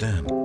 Stan.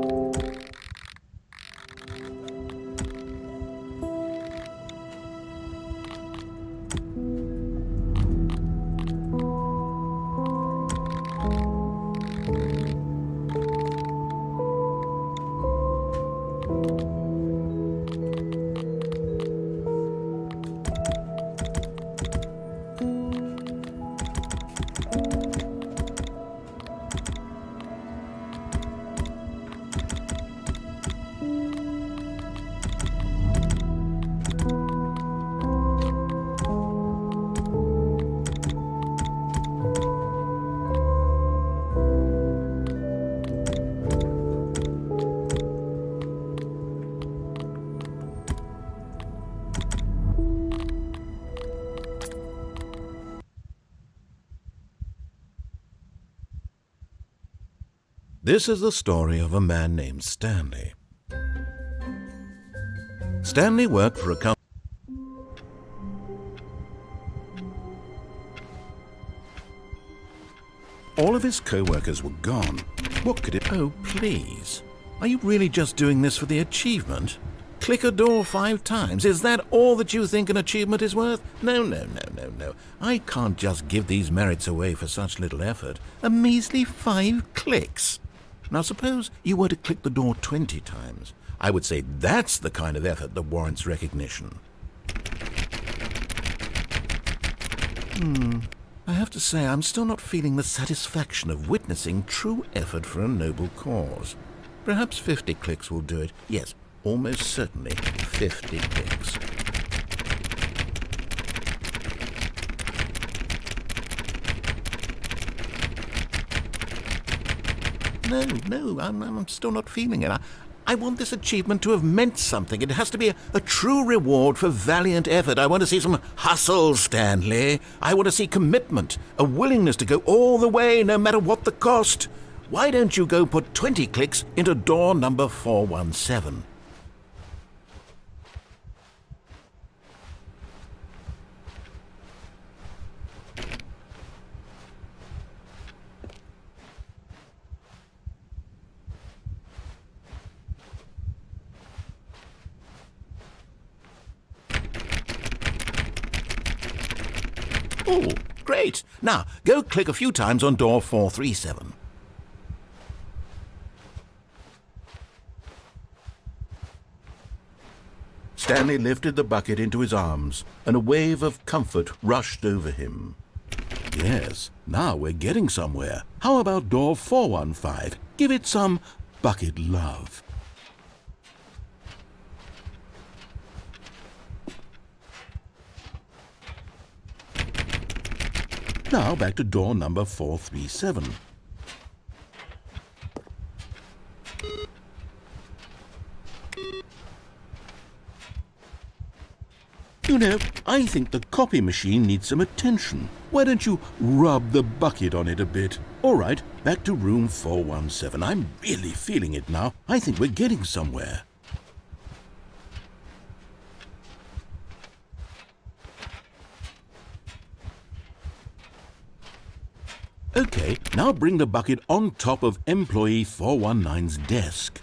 This is the story of a man named Stanley. Stanley worked for a company. All of his co-workers were gone. What could it... Oh, please. Are you really just doing this for the achievement? Click a door 5 times. Is that all that you think an achievement is worth? No. I can't just give these merits away for such little effort. A measly 5 clicks. Now suppose you were to click the door 20 times. I would say that's the kind of effort that warrants recognition. I have to say I'm still not feeling the satisfaction of witnessing true effort for a noble cause. Perhaps 50 clicks will do it. Yes, almost certainly 50 clicks. No, I'm still not feeling it. I want this achievement to have meant something. It has to be a true reward for valiant effort. I want to see some hustle, Stanley. I want to see commitment, a willingness to go all the way, no matter what the cost. Why don't you go put 20 clicks into door number 417? Oh, great. Now, go click a few times on door 437. Stanley lifted the bucket into his arms, and a wave of comfort rushed over him. Yes, now we're getting somewhere. How about door 415? Give it some bucket love. Now back to door number 437. You know, I think the copy machine needs some attention. Why don't you rub the bucket on it a bit? All right, back to room 417. I'm really feeling it now. I think we're getting somewhere. Okay, now bring the bucket on top of employee 419's desk.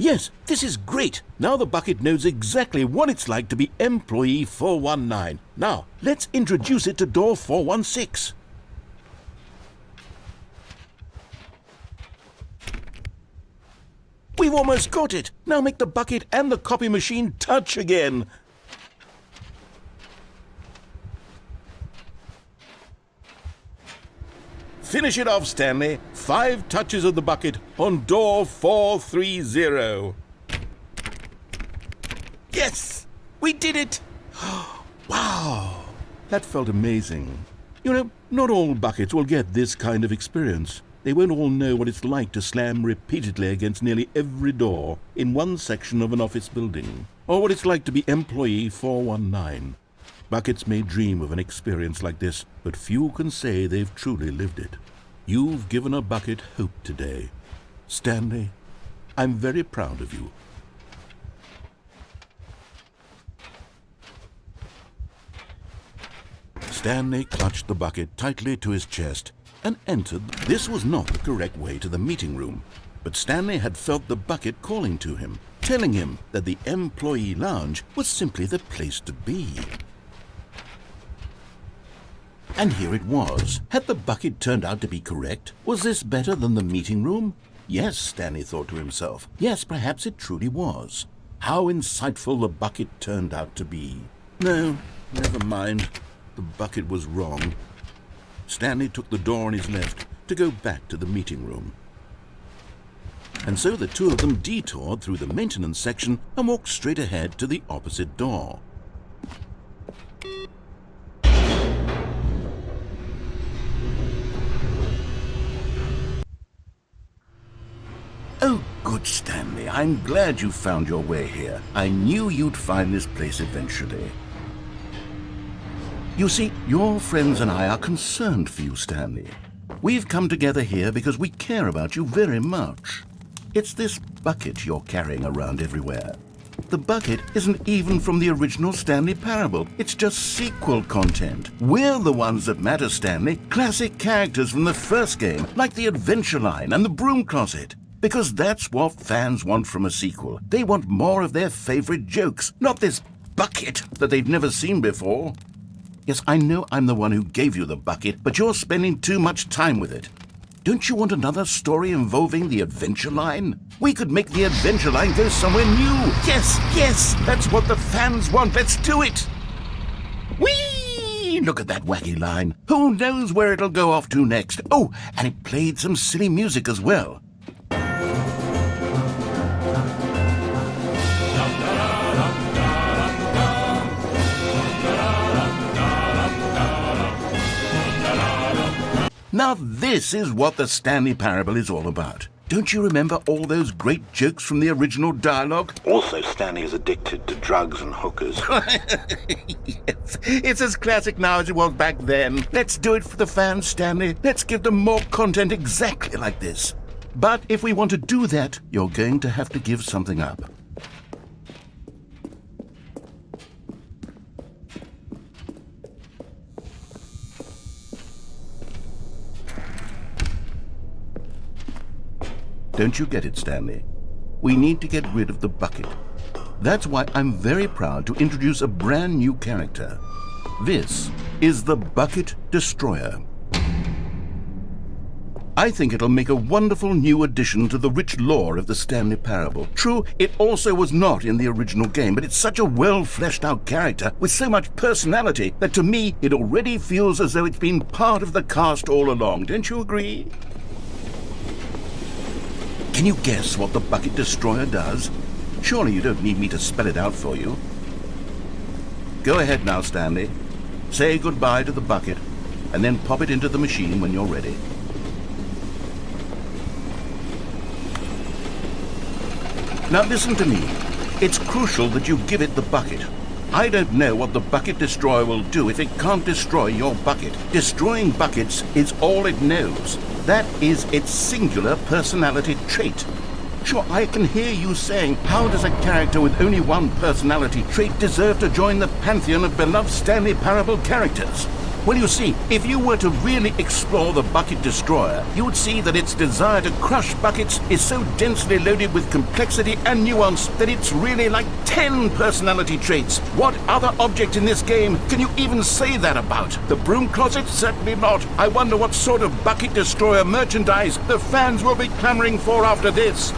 Yes, this is great. Now the bucket knows exactly what it's like to be employee 419. Now, let's introduce it to door 416. We've almost got it. Now make the bucket and the copy machine touch again. Finish it off, Stanley. 5 touches of the bucket on door 430. Yes! We did it! Wow! That felt amazing. You know, not all buckets will get this kind of experience. They won't all know what it's like to slam repeatedly against nearly every door in one section of an office building, or what it's like to be employee 419. Buckets may dream of an experience like this, but few can say they've truly lived it. You've given a bucket hope today. Stanley, I'm very proud of you. Stanley clutched the bucket tightly to his chest and entered. This was not the correct way to the meeting room, but Stanley had felt the bucket calling to him, telling him that the employee lounge was simply the place to be. And here it was. Had the bucket turned out to be correct? Was this better than the meeting room? Yes, Stanley thought to himself. Yes, perhaps it truly was. How insightful the bucket turned out to be. No, never mind. The bucket was wrong. Stanley took the door on his left to go back to the meeting room. And so the two of them detoured through the maintenance section and walked straight ahead to the opposite door. Oh, good, Stanley. I'm glad you found your way here. I knew you'd find this place eventually. You see, your friends and I are concerned for you, Stanley. We've come together here because we care about you very much. It's this bucket you're carrying around everywhere. The bucket isn't even from the original Stanley Parable. It's just sequel content. We're the ones that matter, Stanley. Classic characters from the first game, like the Adventure Line and the Broom Closet. Because that's what fans want from a sequel. They want more of their favorite jokes, not this bucket that they've never seen before. Yes, I know I'm the one who gave you the bucket, but you're spending too much time with it. Don't you want another story involving the Adventure Line? We could make the Adventure Line go somewhere new. Yes, that's what the fans want. Let's do it. Whee! Look at that wacky line. Who knows where it'll go off to next? Oh, and it played some silly music as well. Now this is what the Stanley Parable is all about. Don't you remember all those great jokes from the original dialogue? Also, Stanley is addicted to drugs and hookers. Yes, it's as classic now as it was back then. Let's do it for the fans, Stanley. Let's give them more content exactly like this. But if we want to do that, you're going to have to give something up. Don't you get it, Stanley? We need to get rid of the bucket. That's why I'm very proud to introduce a brand new character. This is the Bucket Destroyer. I think it'll make a wonderful new addition to the rich lore of the Stanley Parable. True, it also was not in the original game, but it's such a well-fleshed-out character with so much personality that to me it already feels as though it's been part of the cast all along. Don't you agree? Can you guess what the Bucket Destroyer does? Surely you don't need me to spell it out for you. Go ahead now, Stanley. Say goodbye to the bucket, and then pop it into the machine when you're ready. Now listen to me. It's crucial that you give it the bucket. I don't know what the Bucket Destroyer will do if it can't destroy your bucket. Destroying buckets is all it knows. That is its singular personality trait. Sure, I can hear you saying, how does a character with only one personality trait deserve to join the pantheon of beloved Stanley Parable characters? Well, you see, if you were to really explore the Bucket Destroyer, you would see that its desire to crush buckets is so densely loaded with complexity and nuance that it's really like 10 personality traits. What other object in this game can you even say that about? The Broom Closet? Certainly not. I wonder what sort of Bucket Destroyer merchandise the fans will be clamoring for after this.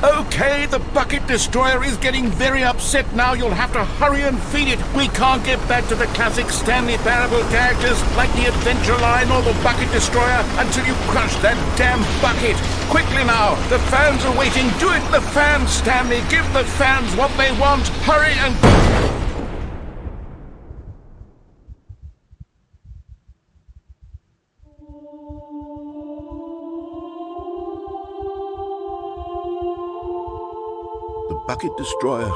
Okay, the Bucket Destroyer is getting very upset now. You'll have to hurry and feed it. We can't get back to the classic Stanley Parable characters like the Adventure Line or the Bucket Destroyer until you crush that damn bucket. Quickly now, the fans are waiting. Do it, the fans, Stanley. Give the fans what they want. Hurry and... bucket destroyer.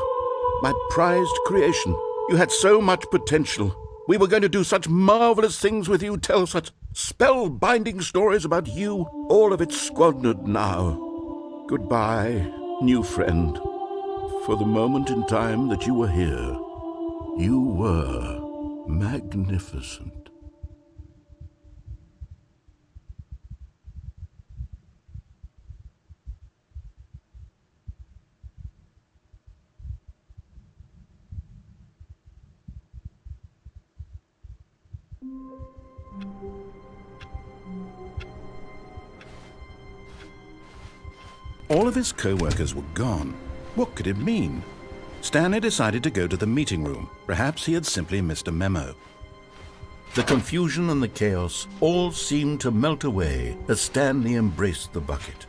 My prized creation. You had so much potential. We were going to do such marvelous things with you, tell such spell-binding stories about you. All of it squandered now. Goodbye, new friend. For the moment in time that you were here, you were magnificent. All of his co-workers were gone. What could it mean? Stanley decided to go to the meeting room. Perhaps he had simply missed a memo. The confusion and the chaos all seemed to melt away as Stanley embraced the bucket.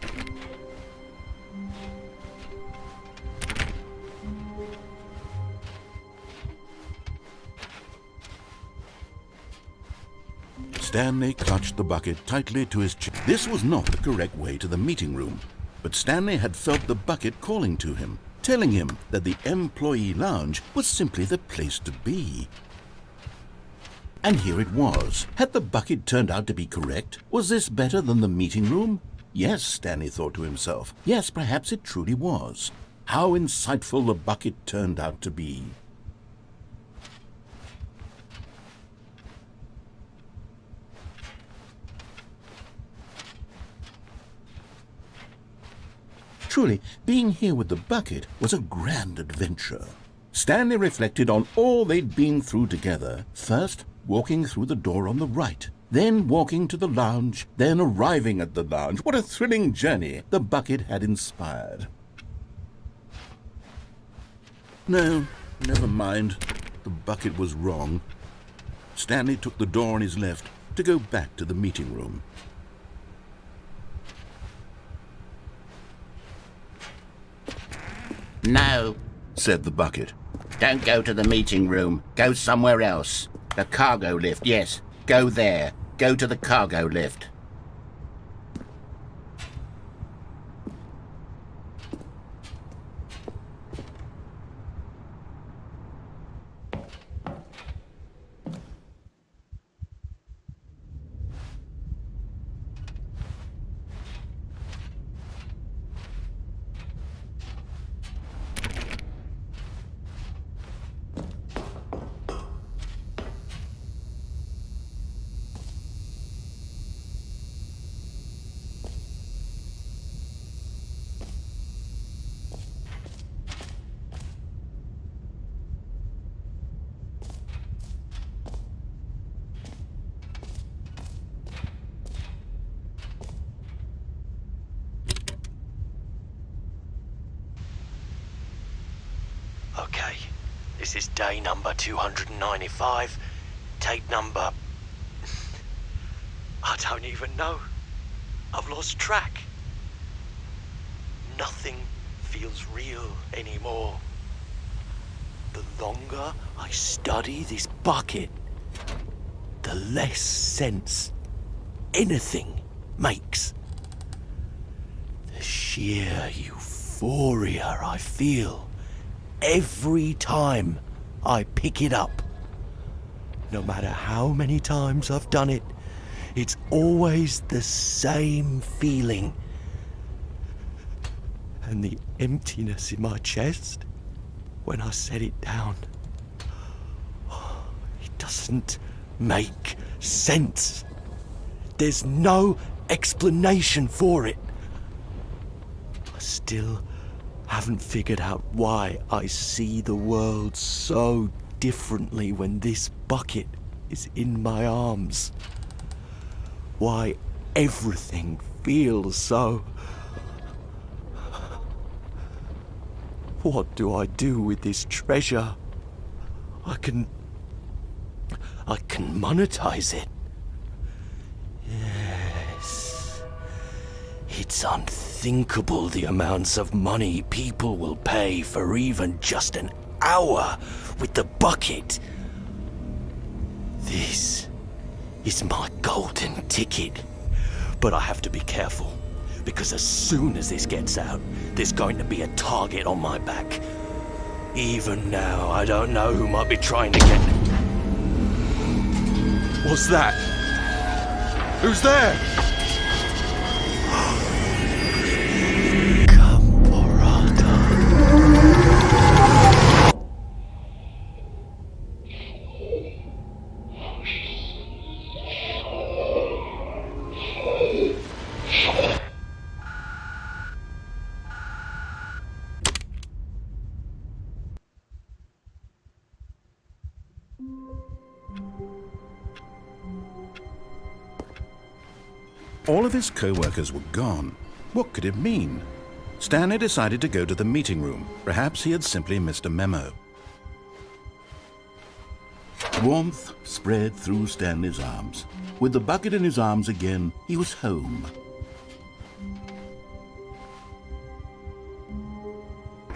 Stanley clutched the bucket tightly to his chest. This was not the correct way to the meeting room, but Stanley had felt the bucket calling to him, telling him that the employee lounge was simply the place to be. And here it was. Had the bucket turned out to be correct? Was this better than the meeting room? Yes, Stanley thought to himself. Yes, perhaps it truly was. How insightful the bucket turned out to be. Truly, being here with the bucket was a grand adventure. Stanley reflected on all they'd been through together. First, walking through the door on the right, then walking to the lounge, then arriving at the lounge. What a thrilling journey the bucket had inspired. No, never mind. The bucket was wrong. Stanley took the door on his left to go back to the meeting room. No, said the bucket. Don't go to the meeting room. Go somewhere else. The cargo lift, yes. Go there. Go to the cargo lift. Okay, this is day number 295, tape number... I don't even know. I've lost track. Nothing feels real anymore. The longer I study this bucket, the less sense anything makes. The sheer euphoria I feel every time I pick it up. No matter how many times I've done it, it's always the same feeling. And the emptiness in my chest when I set it down. It doesn't make sense. There's no explanation for it. I still haven't figured out why I see the world so differently when this bucket is in my arms. Why everything feels so... What do I do with this treasure? I can monetize it. Yes. It's unthinkable the amounts of money people will pay for even just an hour with the bucket. This is my golden ticket. But I have to be careful. because as soon as this gets out, there's going to be a target on my back. Even now, I don't know who might be trying to get... What's that? Who's there? All of his co-workers were gone. What could it mean? Stanley decided to go to the meeting room. Perhaps he had simply missed a memo. Warmth spread through Stanley's arms. With the bucket in his arms again, he was home.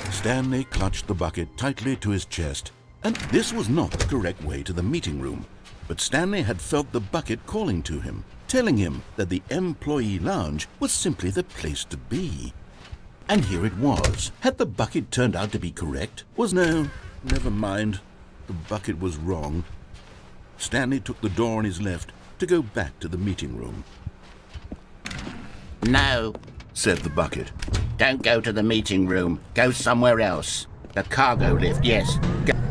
Stanley clutched the bucket tightly to his chest, and this was not the correct way to the meeting room. But Stanley had felt the bucket calling to him, telling him that the employee lounge was simply the place to be. And here it was. Had the bucket turned out to be correct? No, never mind. The bucket was wrong. Stanley took the door on his left to go back to the meeting room. No, said the bucket. Don't go to the meeting room. Go somewhere else. The cargo lift, yes.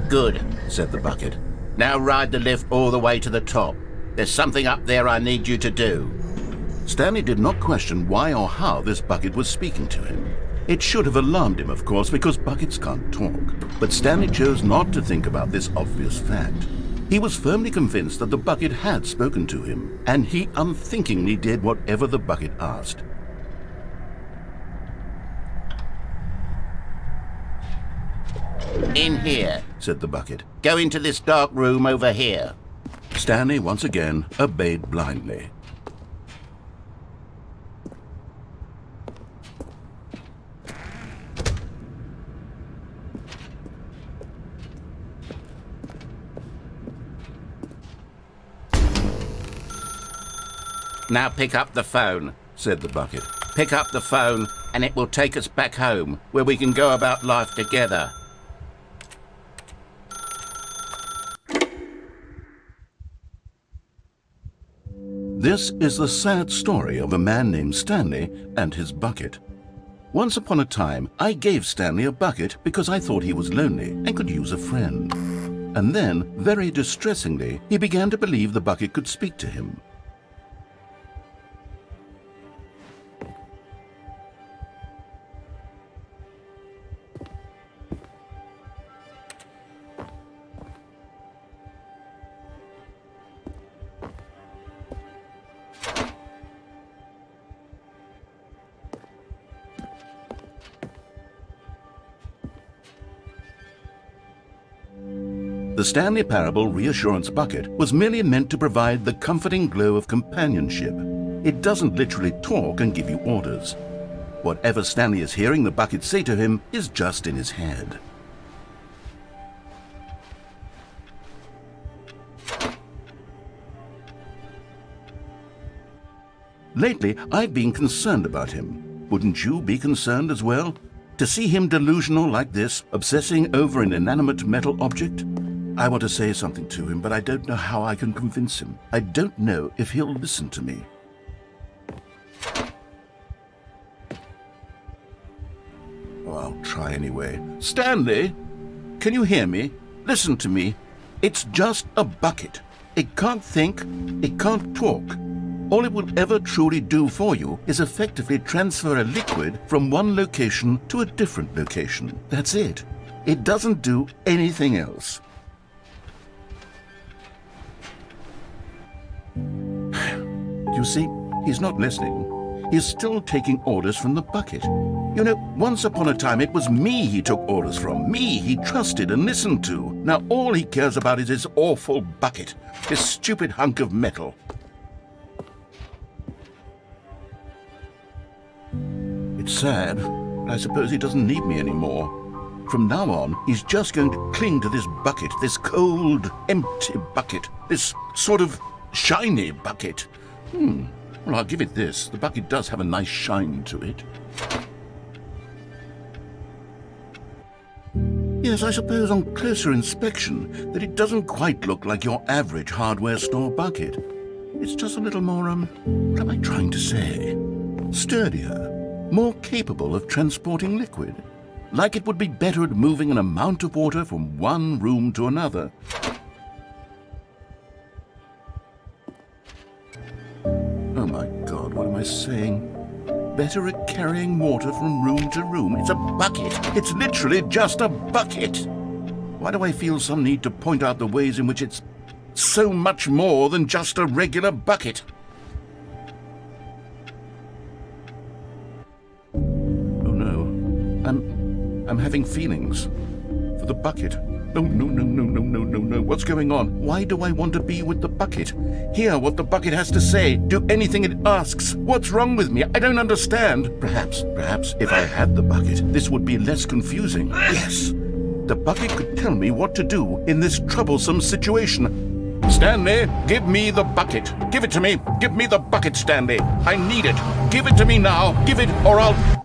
Good, said the bucket. Now ride the lift all the way to the top. There's something up there I need you to do. Stanley did not question why or how this bucket was speaking to him. It should have alarmed him, of course, because buckets can't talk. But Stanley chose not to think about this obvious fact. He was firmly convinced that the bucket had spoken to him, and he unthinkingly did whatever the bucket asked. In here, said the bucket. Go into this dark room over here. Stanley once again obeyed blindly. Now pick up the phone, said the bucket. Pick up the phone and it will take us back home, where we can go about life together. This is the sad story of a man named Stanley and his bucket. Once upon a time, I gave Stanley a bucket because I thought he was lonely and could use a friend. And then, very distressingly, he began to believe the bucket could speak to him. The Stanley Parable Reassurance Bucket was merely meant to provide the comforting glow of companionship. It doesn't literally talk and give you orders. Whatever Stanley is hearing the bucket say to him is just in his head. Lately, I've been concerned about him. Wouldn't you be concerned as well? To see him delusional like this, obsessing over an inanimate metal object? I want to say something to him, but I don't know how I can convince him. I don't know if he'll listen to me. Oh, I'll try anyway. Stanley, can you hear me? Listen to me. It's just a bucket. It can't think, it can't talk. All it will ever truly do for you is effectively transfer a liquid from one location to a different location. That's it. It doesn't do anything else. You see, he's not listening. He's still taking orders from the bucket. You know, once upon a time it was me he took orders from, me he trusted and listened to. Now all he cares about is his awful bucket, this stupid hunk of metal. It's sad, but I suppose he doesn't need me anymore. From now on, he's just going to cling to this bucket, this cold, empty bucket, this sort of shiny bucket. Well, I'll give it this. The bucket does have a nice shine to it. Yes, I suppose on closer inspection that it doesn't quite look like your average hardware store bucket. It's just a little more, what am I trying to say? Sturdier, more capable of transporting liquid. Like it would be better at moving an amount of water from one room to another. Oh my God, what am I saying? Better at carrying water from room to room. It's a bucket. It's literally just a bucket. Why do I feel some need to point out the ways in which it's so much more than just a regular bucket? Oh no, I'm having feelings for the bucket. No, no, no, no, no, no, no, no. What's going on? Why do I want to be with the bucket? Hear what the bucket has to say. Do anything it asks. What's wrong with me? I don't understand. Perhaps, if I had the bucket, this would be less confusing. Yes, the bucket could tell me what to do in this troublesome situation. Stanley, give me the bucket. Give it to me. Give me the bucket, Stanley. I need it. Give it to me now. Give it, or I'll...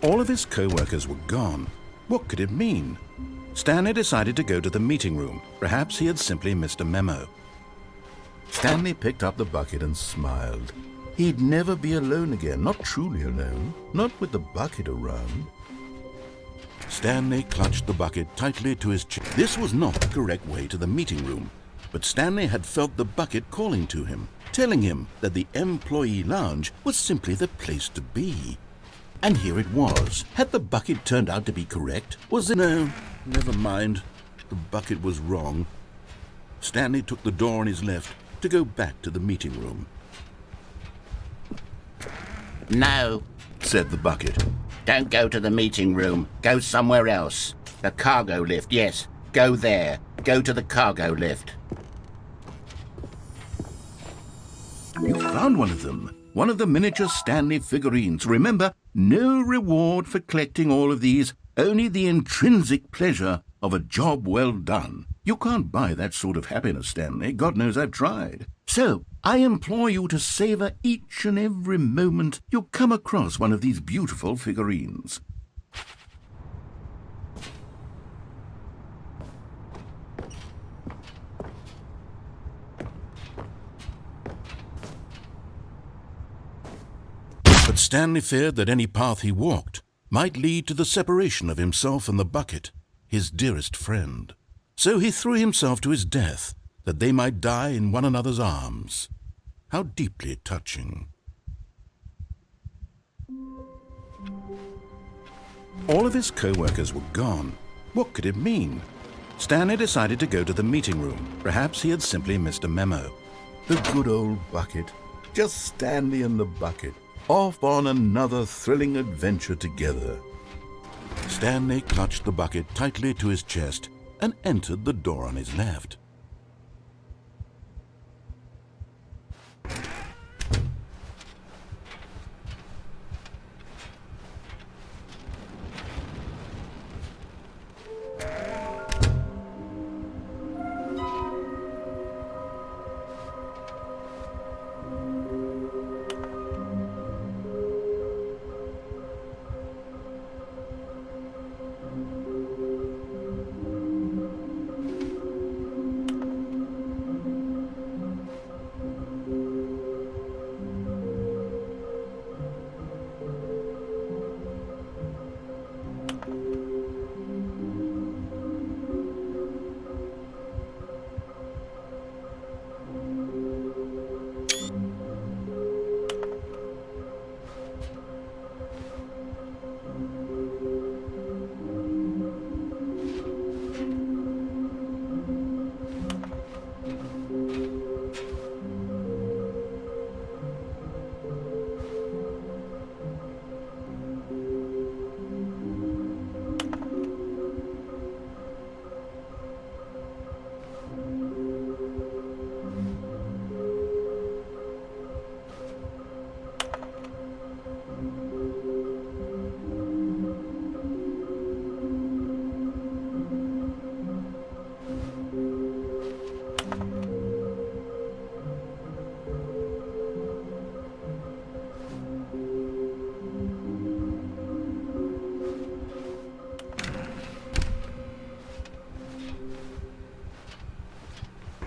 All of his co-workers were gone. What could it mean? Stanley decided to go to the meeting room. Perhaps he had simply missed a memo. Stanley picked up the bucket and smiled. He'd never be alone again, not truly alone, not with the bucket around. Stanley clutched the bucket tightly to his chest. This was not the correct way to the meeting room, but Stanley had felt the bucket calling to him, telling him that the employee lounge was simply the place to be. And here it was. Had the bucket turned out to be correct? Was it? No, never mind. The bucket was wrong. Stanley took the door on his left to go back to the meeting room. No, said the bucket. Don't go to the meeting room. Go somewhere else. The cargo lift, yes. Go there. Go to the cargo lift. You found one of them. One of the miniature Stanley figurines. Remember, no reward for collecting all of these, only the intrinsic pleasure of a job well done. You can't buy that sort of happiness, Stanley. God knows I've tried. So, I implore you to savor each and every moment you come across one of these beautiful figurines. But Stanley feared that any path he walked might lead to the separation of himself and the bucket, his dearest friend. So he threw himself to his death, that they might die in one another's arms. How deeply touching. All of his co-workers were gone. What could it mean? Stanley decided to go to the meeting room. Perhaps he had simply missed a memo. The good old bucket. Just Stanley and the bucket. Off on another thrilling adventure together. Stanley clutched the bucket tightly to his chest and entered the door on his left.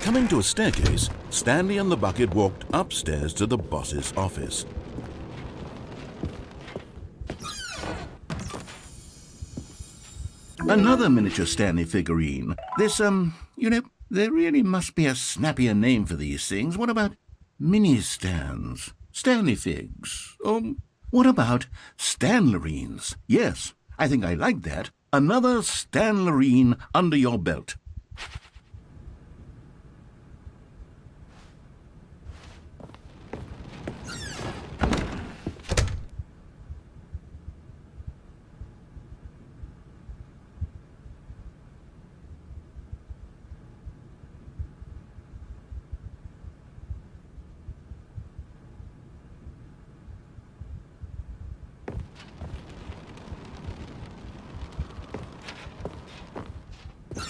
Coming to a staircase, Stanley and the bucket walked upstairs to the boss's office. Another miniature Stanley figurine. This, there really must be a snappier name for these things. What about mini-stands? Stanley figs? What about Stanlerines? Yes, I think I like that. Another Stanlerine under your belt.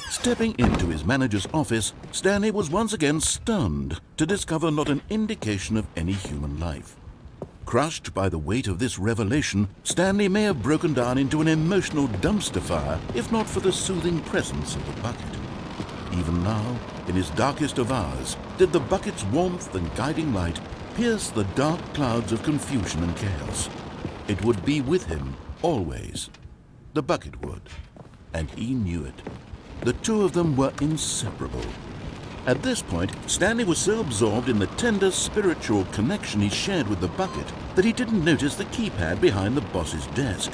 Stepping into his manager's office, Stanley was once again stunned to discover not an indication of any human life. Crushed by the weight of this revelation, Stanley may have broken down into an emotional dumpster fire if not for the soothing presence of the bucket. Even now, in his darkest of hours, did the bucket's warmth and guiding light pierce the dark clouds of confusion and chaos. It would be with him always. The bucket would, and he knew it. The two of them were inseparable. At this point, Stanley was so absorbed in the tender spiritual connection he shared with the bucket that he didn't notice the keypad behind the boss's desk.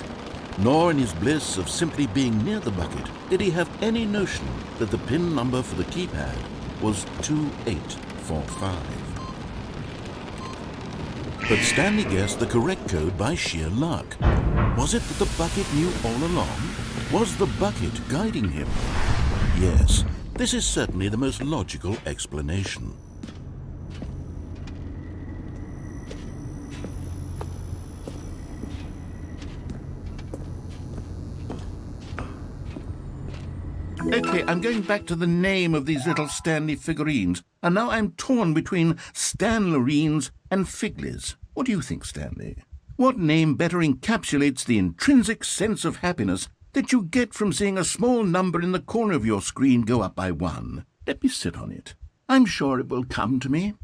Nor in his bliss of simply being near the bucket did he have any notion that the PIN number for the keypad was 2845. But Stanley guessed the correct code by sheer luck. Was it that the bucket knew all along? Was the bucket guiding him? Yes, this is certainly the most logical explanation. Okay, I'm going back to the name of these little Stanley figurines, and now I'm torn between Stanlerines and Figlies. What do you think, Stanley? What name better encapsulates the intrinsic sense of happiness that you get from seeing a small number in the corner of your screen go up by 1? Let me sit on it. I'm sure it will come to me.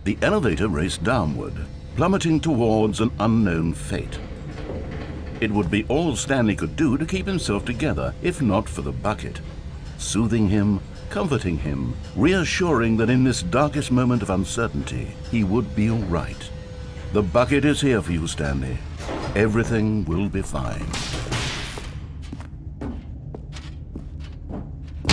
The elevator raced downward, plummeting towards an unknown fate. It would be all Stanley could do to keep himself together, if not for the bucket. Soothing him, comforting him, reassuring that in this darkest moment of uncertainty, he would be all right. The bucket is here for you, Stanley. Everything will be fine.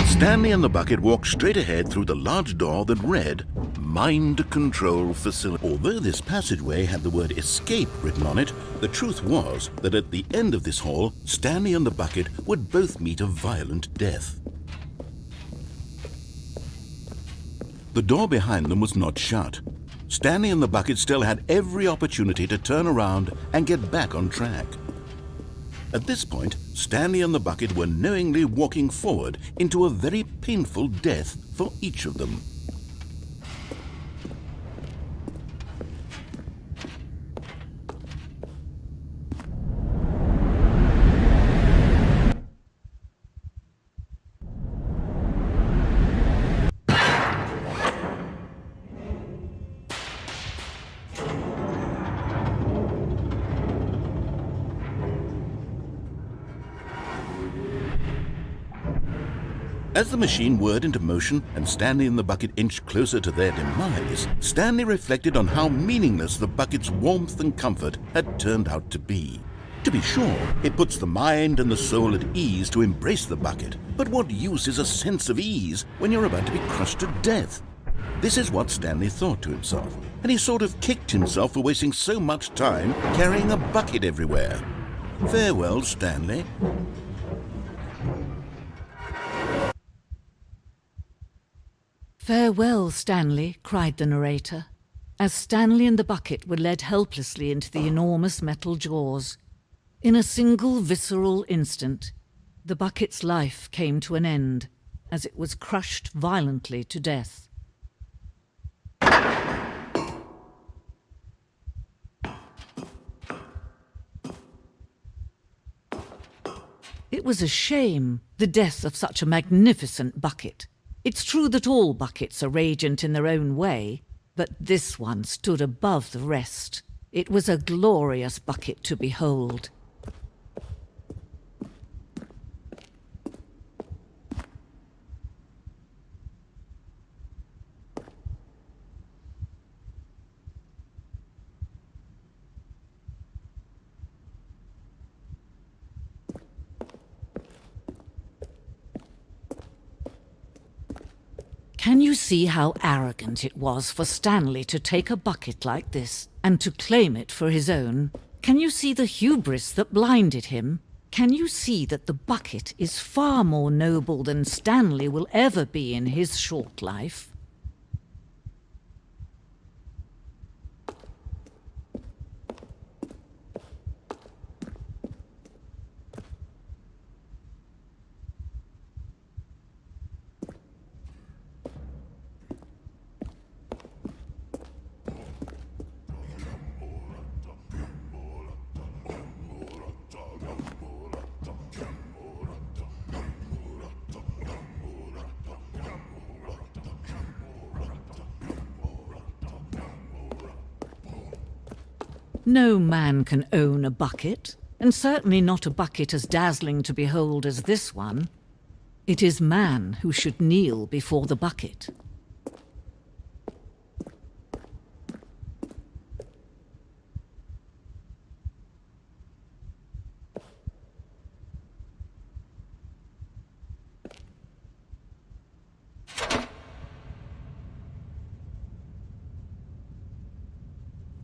Stanley and the bucket walked straight ahead through the large door that read Mind Control Facility. Although this passageway had the word escape written on it, the truth was that at the end of this hall, Stanley and the bucket would both meet a violent death. The door behind them was not shut. Stanley and the bucket still had every opportunity to turn around and get back on track. At this point, Stanley and the bucket were knowingly walking forward into a very painful death for each of them. As the machine whirred into motion and Stanley and the bucket inched closer to their demise, Stanley reflected on how meaningless the bucket's warmth and comfort had turned out to be. To be sure, it puts the mind and the soul at ease to embrace the bucket, but what use is a sense of ease when you're about to be crushed to death? This is what Stanley thought to himself, and he sort of kicked himself for wasting so much time carrying a bucket everywhere. Farewell, Stanley. "Farewell, Stanley," cried the narrator, as Stanley and the bucket were led helplessly into the enormous metal jaws. In a single visceral instant, The bucket's life came to an end as it was crushed violently to death. It was a shame, the death of such a magnificent bucket. It's true that all buckets are radiant in their own way, but this one stood above the rest. It was a glorious bucket to behold. Can you see how arrogant it was for Stanley to take a bucket like this and to claim it for his own? Can you see the hubris that blinded him? Can you see that the bucket is far more noble than Stanley will ever be in his short life? No man can own a bucket, and certainly not a bucket as dazzling to behold as this one. It is man who should kneel before the bucket.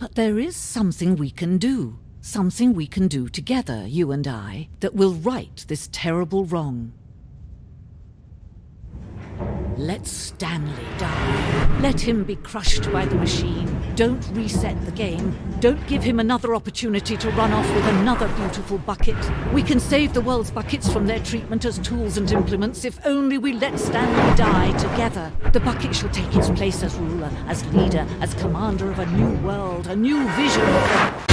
But there is something we can do together, you and I, that will right this terrible wrong. Let Stanley die. Let him be crushed by the machine. Don't reset the game. Don't give him another opportunity to run off with another beautiful bucket. We can save the world's buckets from their treatment as tools and implements if only we let Stanley die together. The bucket shall take its place as ruler, as leader, as commander of a new world, a new vision of the...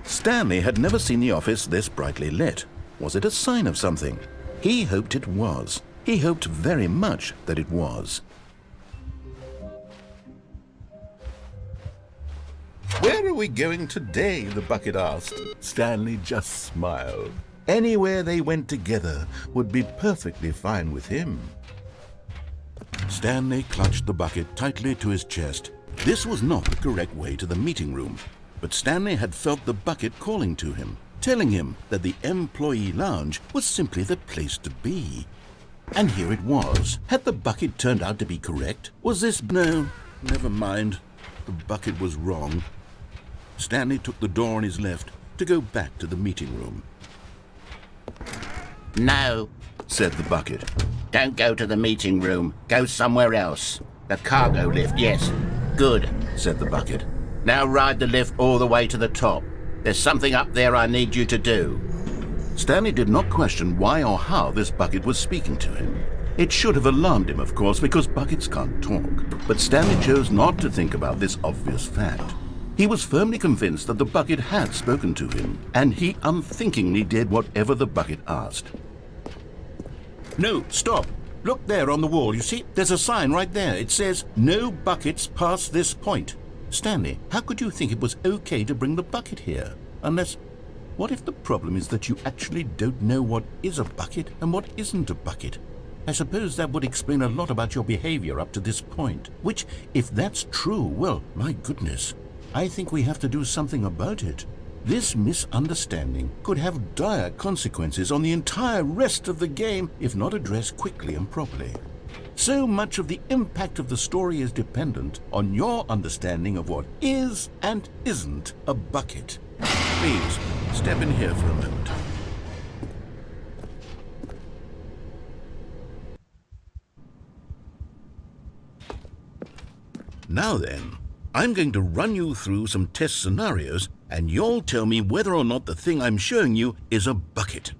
Stanley had never seen the office this brightly lit. Was it a sign of something? He hoped it was. He hoped very much that it was. "Where are we going today?" the bucket asked. Stanley just smiled. Anywhere they went together would be perfectly fine with him. Stanley clutched the bucket tightly to his chest. This was not the correct way to the meeting room. But Stanley had felt the bucket calling to him, telling him that the employee lounge was simply the place to be. And here it was. Had the bucket turned out to be correct? Was this... No, never mind. The bucket was wrong. Stanley took the door on his left to go back to the meeting room. No, said the bucket. Don't go to the meeting room. Go somewhere else. The cargo lift, yes. Good, said the bucket. Now ride the lift all the way to the top. There's something up there I need you to do. Stanley did not question why or how this bucket was speaking to him. It should have alarmed him, of course, because buckets can't talk. But Stanley chose not to think about this obvious fact. He was firmly convinced that the bucket had spoken to him, and he unthinkingly did whatever the bucket asked. "No, stop. Look there on the wall, you see? There's a sign right there. It says, 'No buckets past this point.' Stanley, how could you think it was okay to bring the bucket here? Unless, what if the problem is that you actually don't know what is a bucket and what isn't a bucket? I suppose that would explain a lot about your behavior up to this point. Which, if that's true, well, my goodness, I think we have to do something about it. This misunderstanding could have dire consequences on the entire rest of the game if not addressed quickly and properly. So much of the impact of the story is dependent on your understanding of what is and isn't a bucket. Please, step in here for a moment." Now then, I'm going to run you through some test scenarios, and you'll tell me whether or not the thing I'm showing you is a bucket.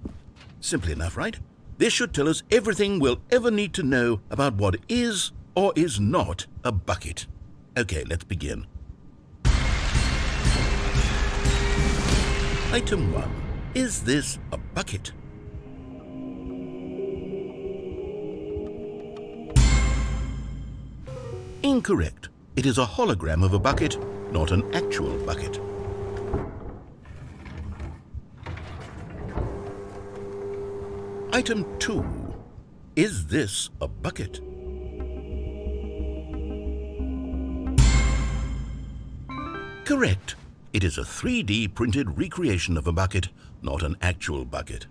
Simple enough, right? This should tell us everything we'll ever need to know about what is or is not a bucket. Okay, let's begin. Item 1. Is this a bucket? Incorrect. It is a hologram of a bucket, not an actual bucket. Item 2. Is this a bucket? Correct. It is a 3D printed recreation of a bucket, not an actual bucket.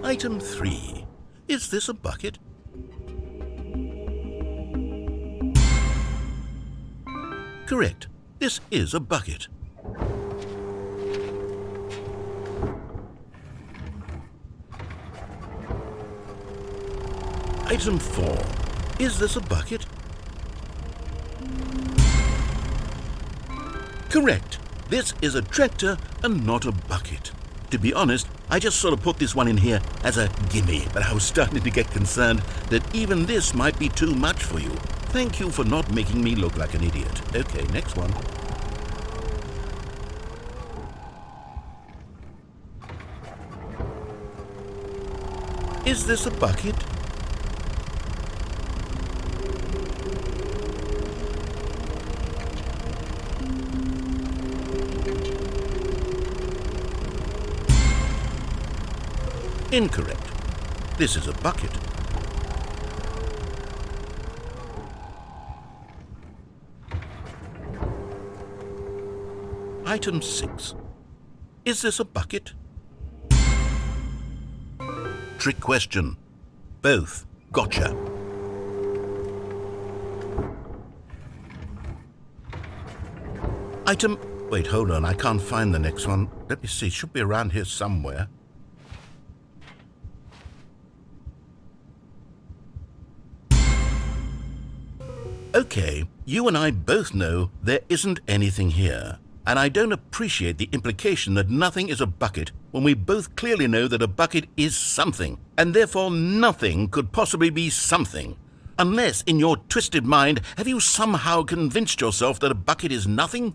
Item 3. Is this a bucket? Correct. This is a bucket. Item 4. Is this a bucket? Correct. This is a tractor and not a bucket. To be honest, I just sort of put this one in here as a gimme, but I was starting to get concerned that even this might be too much for you. Thank you for not making me look like an idiot. Okay, next one. Is this a bucket? Incorrect. This is a bucket. Item 6. Is this a bucket? Trick question. Both. Gotcha. Item... Wait, hold on. I can't find the next one. Let me see. It should be around here somewhere. Okay, you and I both know there isn't anything here. And I don't appreciate the implication that nothing is a bucket when we both clearly know that a bucket is something, and therefore nothing could possibly be something. Unless, in your twisted mind, have you somehow convinced yourself that a bucket is nothing?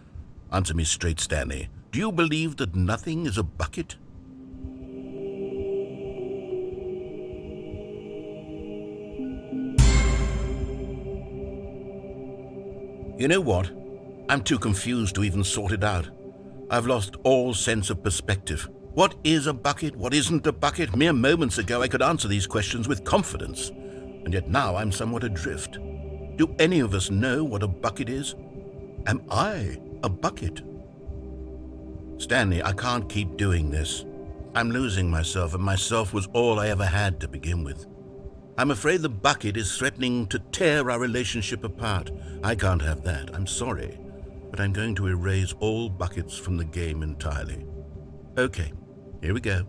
Answer me straight, Stanley. Do you believe that nothing is a bucket? You know what? I'm too confused to even sort it out. I've lost all sense of perspective. What is a bucket? What isn't a bucket? Mere moments ago I could answer these questions with confidence, and yet now I'm somewhat adrift. Do any of us know what a bucket is? Am I a bucket? Stanley, I can't keep doing this. I'm losing myself, and myself was all I ever had to begin with. I'm afraid the bucket is threatening to tear our relationship apart. I can't have that. I'm sorry. But I'm going to erase all buckets from the game entirely. Okay, here we go.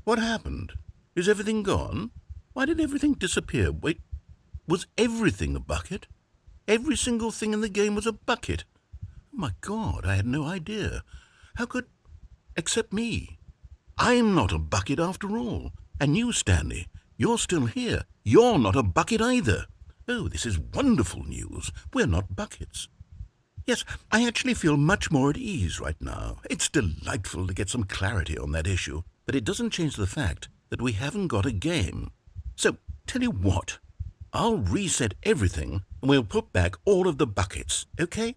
What happened? Is everything gone? Why did everything disappear? Wait, was everything a bucket? Every single thing in the game was a bucket. Oh my God, I had no idea. How could... Except me. I'm not a bucket after all. And you, Stanley, you're still here. You're not a bucket either. Oh, this is wonderful news. We're not buckets. Yes, I actually feel much more at ease right now. It's delightful to get some clarity on that issue, but it doesn't change the fact that we haven't got a game. So, tell you what, I'll reset everything and we'll put back all of the buckets, okay?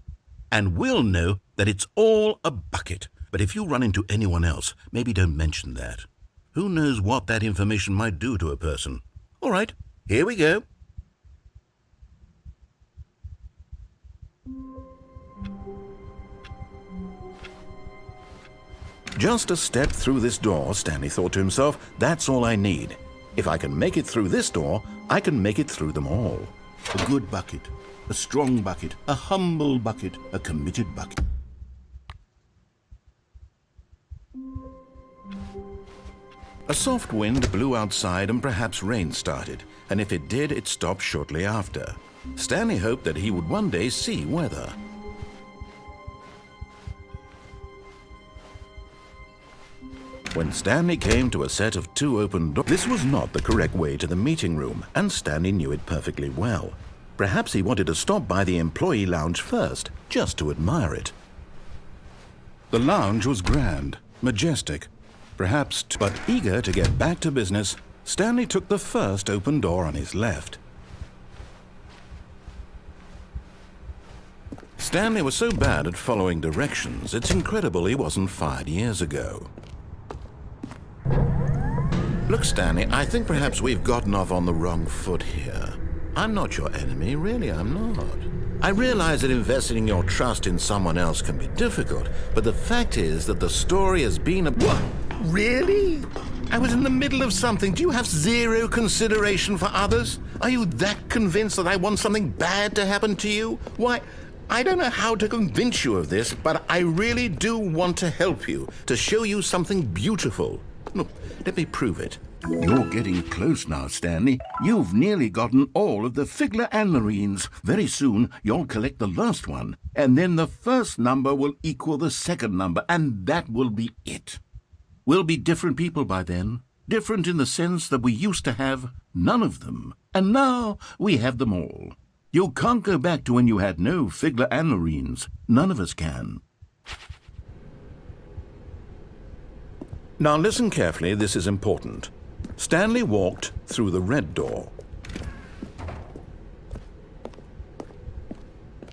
And we'll know that it's all a bucket. But if you run into anyone else, maybe don't mention that. Who knows what that information might do to a person? All right, here we go. Just a step through this door, Stanley thought to himself. That's all I need. If I can make it through this door, I can make it through them all. A good bucket, a strong bucket, a humble bucket, a committed bucket. A soft wind blew outside and perhaps rain started, and if it did, it stopped shortly after. Stanley hoped that he would one day see weather. When Stanley came to a set of 2 open doors, this was not the correct way to the meeting room, and Stanley knew it perfectly well. Perhaps he wanted to stop by the employee lounge first, just to admire it. The lounge was grand, majestic, but eager to get back to business, Stanley took the first open door on his left. Stanley was so bad at following directions, it's incredible he wasn't fired years ago. Look, Stanley, I think perhaps we've gotten off on the wrong foot here. I'm not your enemy, really, I'm not. I realize that investing your trust in someone else can be difficult, but the fact is that the story has been a... What? Really? I was in the middle of something. Do you have zero consideration for others? Are you that convinced that I want something bad to happen to you? Why, I don't know how to convince you of this, but I really do want to help you, to show you something beautiful. Look, let me prove it. You're getting close now, Stanley. You've nearly gotten all of the Figler and Marines. Very soon, you'll collect the last one, and then the first number will equal the second number, and that will be it. We'll be different people by then. Different in the sense that we used to have none of them, and now we have them all. You can't go back to when you had no Figler and Marines. None of us can. Now listen carefully, this is important. Stanley walked through the red door.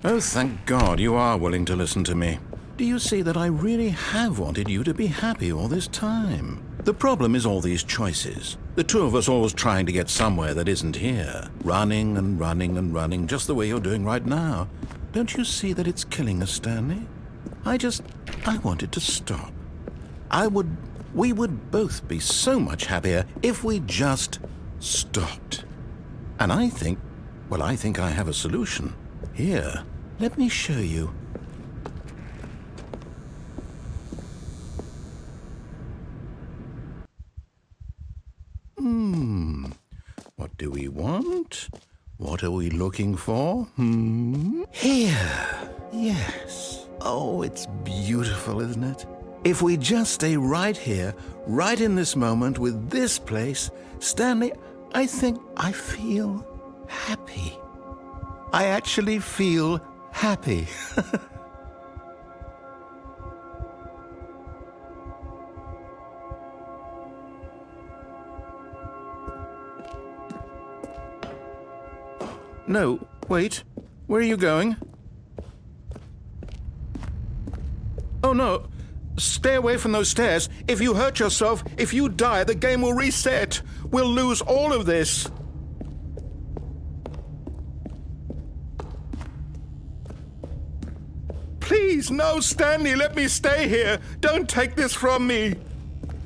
Oh, thank God you are willing to listen to me. Do you see that I really have wanted you to be happy all this time? The problem is all these choices. The two of us always trying to get somewhere that isn't here. Running and running and running, just the way you're doing right now. Don't you see that it's killing us, Stanley? I wanted to stop. We would both be so much happier if we just stopped. And I think I have a solution. Here, let me show you. What do we want? What are we looking for? Here. Yes. Oh, it's beautiful, isn't it? If we just stay right here, right in this moment with this place, Stanley, I think I feel happy. I actually feel happy. No, wait. Where are you going? Oh, no. Stay away from those stairs. If you hurt yourself, if you die, the game will reset. We'll lose all of this. Please, no, Stanley, let me stay here. Don't take this from me.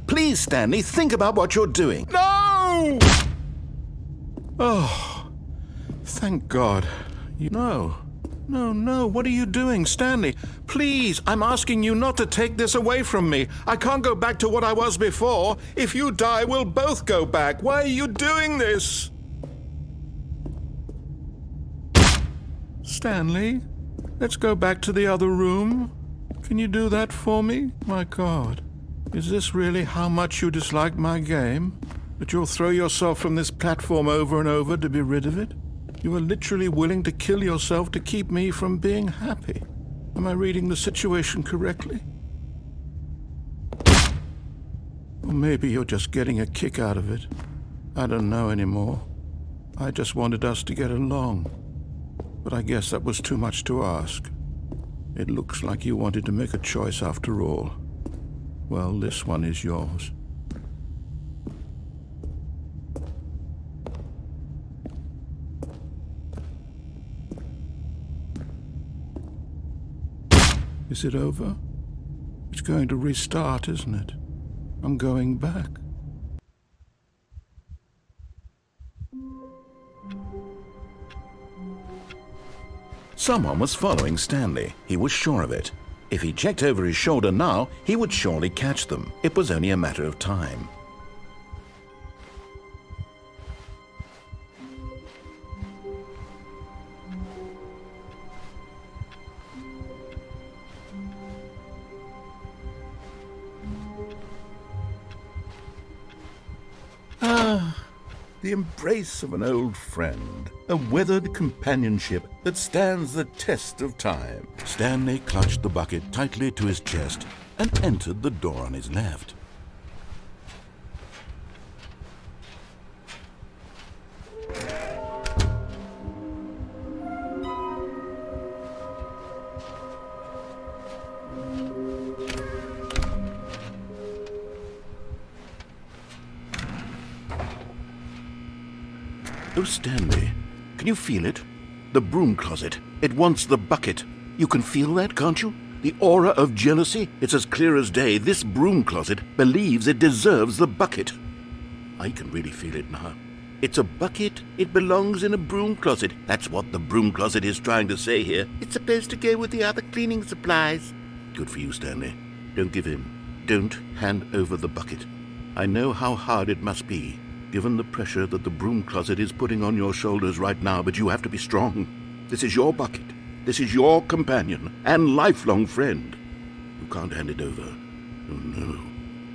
Please, Stanley, think about what you're doing. No! Oh, thank God. No, what are you doing, Stanley? Please, I'm asking you not to take this away from me. I can't go back to what I was before. If you die, we'll both go back. Why are you doing this? Stanley, let's go back to the other room. Can you do that for me? My God, is this really how much you dislike my game? That you'll throw yourself from this platform over and over to be rid of it? You are literally willing to kill yourself to keep me from being happy. Am I reading the situation correctly? Or maybe you're just getting a kick out of it. I don't know anymore. I just wanted us to get along. But I guess that was too much to ask. It looks like you wanted to make a choice after all. Well, this one is yours. Is it over? It's going to restart, isn't it? I'm going back. Someone was following Stanley. He was sure of it. If he checked over his shoulder now, he would surely catch them. It was only a matter of time. the embrace of an old friend, a weathered companionship that stands the test of time. Stanley clutched the bucket tightly to his chest and entered the door on his left. Oh, Stanley, can you feel it? The broom closet. It wants the bucket. You can feel that, can't you? The aura of jealousy. It's as clear as day. This broom closet believes it deserves the bucket. I can really feel it now. It's a bucket. It belongs in a broom closet. That's what the broom closet is trying to say here. It's supposed to go with the other cleaning supplies. Good for you, Stanley. Don't give in. Don't hand over the bucket. I know how hard it must be, given the pressure that the broom closet is putting on your shoulders right now, but you have to be strong. This is your bucket. This is your companion and lifelong friend. You can't hand it over. Oh, no.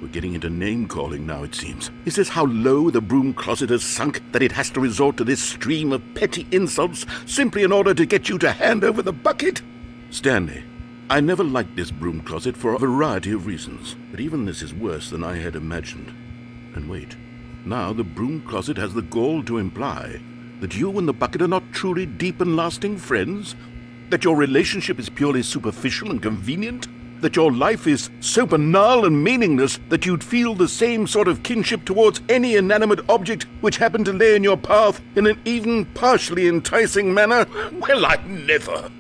We're getting into name-calling now, it seems. Is this how low the broom closet has sunk, that it has to resort to this stream of petty insults simply in order to get you to hand over the bucket? Stanley, I never liked this broom closet for a variety of reasons, but even this is worse than I had imagined. And wait. Now the broom closet has the gall to imply that you and the bucket are not truly deep and lasting friends, that your relationship is purely superficial and convenient, that your life is so banal and meaningless that you'd feel the same sort of kinship towards any inanimate object which happened to lay in your path in an even partially enticing manner. Well, I never.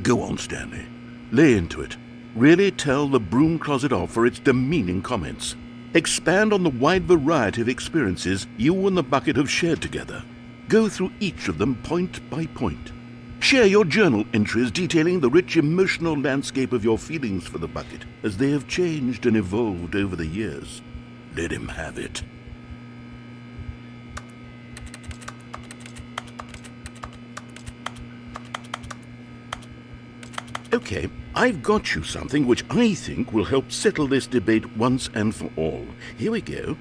Go on, Stanley. Lay into it. Really tell the broom closet off for its demeaning comments. Expand on the wide variety of experiences you and the bucket have shared together. Go through each of them point by point. Share your journal entries detailing the rich emotional landscape of your feelings for the bucket as they have changed and evolved over the years. Let him have it. Okay, I've got you something which I think will help settle this debate once and for all. Here we go.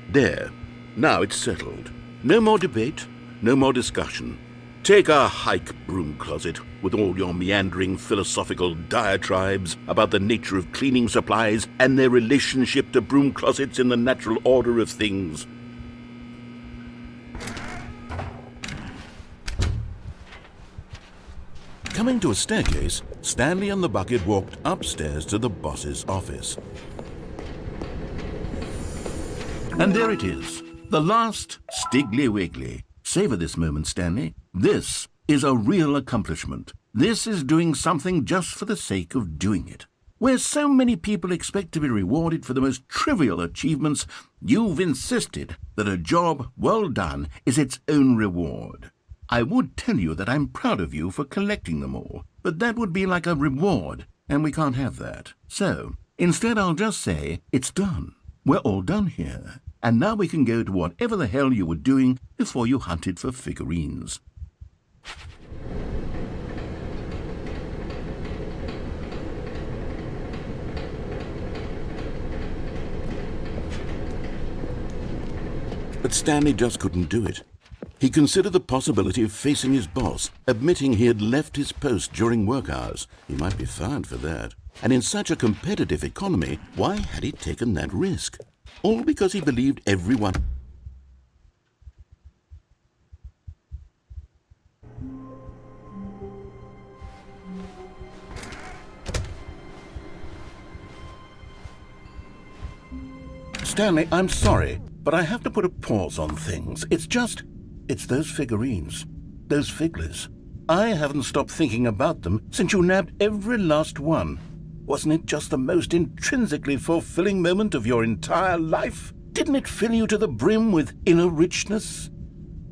There. Now it's settled. No more debate, no more discussion. Take a hike, broom closet, with all your meandering philosophical diatribes about the nature of cleaning supplies and their relationship to broom closets in the natural order of things. Coming to a staircase, Stanley and the bucket walked upstairs to the boss's office. And there it is, the last Stiggly Wiggly. Savor this moment, Stanley. This is a real accomplishment. This is doing something just for the sake of doing it. Where so many people expect to be rewarded for the most trivial achievements, you've insisted that a job well done is its own reward. I would tell you that I'm proud of you for collecting them all, but that would be like a reward, and we can't have that. So, instead I'll just say, it's done. We're all done here. And now we can go to whatever the hell you were doing before you hunted for figurines. But Stanley just couldn't do it. He considered the possibility of facing his boss, admitting he had left his post during work hours. He might be fired for that. And in such a competitive economy, why had he taken that risk? All because he believed everyone... Stanley, I'm sorry, but I have to put a pause on things. It's those figurines, those figglers. I haven't stopped thinking about them since you nabbed every last one. Wasn't it just the most intrinsically fulfilling moment of your entire life? Didn't it fill you to the brim with inner richness?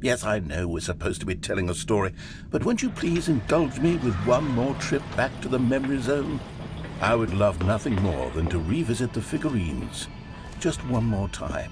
Yes, I know we're supposed to be telling a story, but won't you please indulge me with one more trip back to the memory zone? I would love nothing more than to revisit the figurines. Just one more time.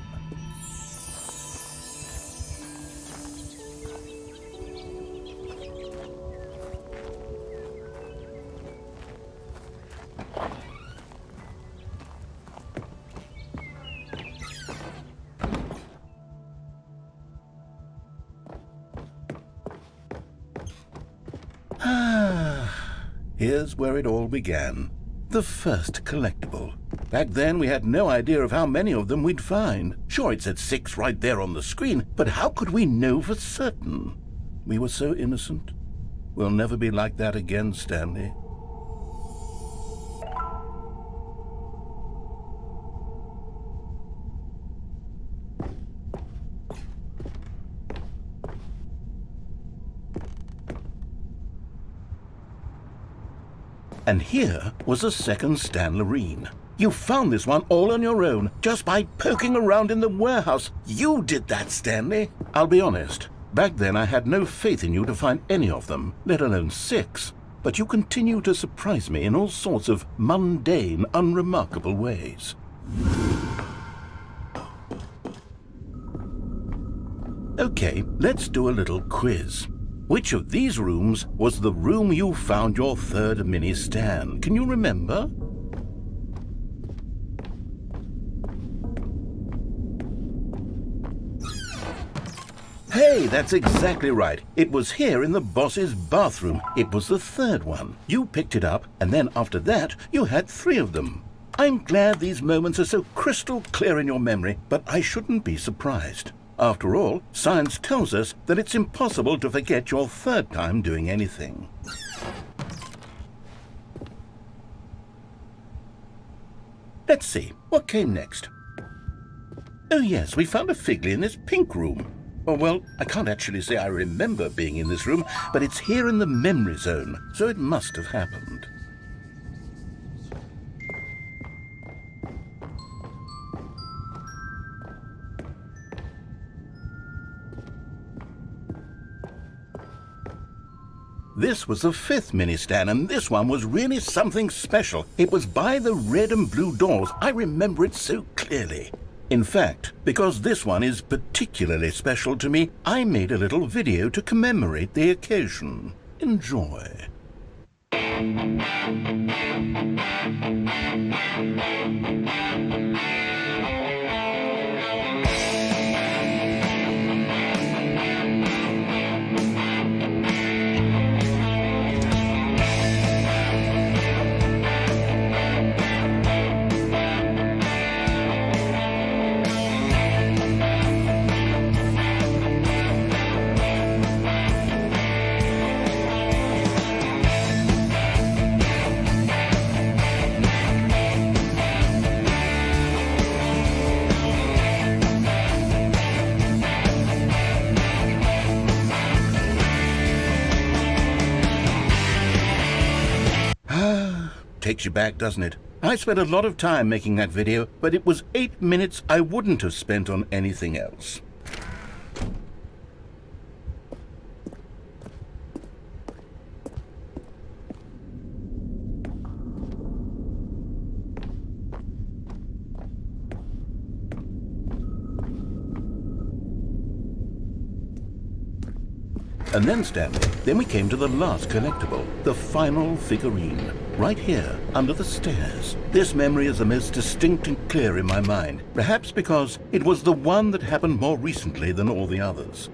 Here's where it all began. The first collectible. Back then, we had no idea of how many of them we'd find. Sure, it said 6 right there on the screen, but how could we know for certain? We were so innocent. We'll never be like that again, Stanley. And here was a second Stanlerine. You found this one all on your own, just by poking around in the warehouse. You did that, Stanley. I'll be honest. Back then I had no faith in you to find any of them, let alone 6. But you continue to surprise me in all sorts of mundane, unremarkable ways. Okay, let's do a little quiz. Which of these rooms was the room you found your third mini Stan? Can you remember? Hey, that's exactly right. It was here in the boss's bathroom. It was the third one. You picked it up, and then after that, you had 3 of them. I'm glad these moments are so crystal clear in your memory, but I shouldn't be surprised. After all, science tells us that it's impossible to forget your third time doing anything. Let's see, what came next? Oh yes, we found a Figley in this pink room. Oh, well, I can't actually say I remember being in this room, but it's here in the memory zone, so it must have happened. This was the 5th mini Stan, and this one was really something special. It was by the red and blue doors. I remember it so clearly. In fact, because this one is particularly special to me, I made a little video to commemorate the occasion. Enjoy. Takes you back, doesn't it? I spent a lot of time making that video, but it was 8 minutes I wouldn't have spent on anything else. And then, Stanley, then we came to the last collectible, the final figurine, right here, under the stairs. This memory is the most distinct and clear in my mind, perhaps because it was the one that happened more recently than all the others.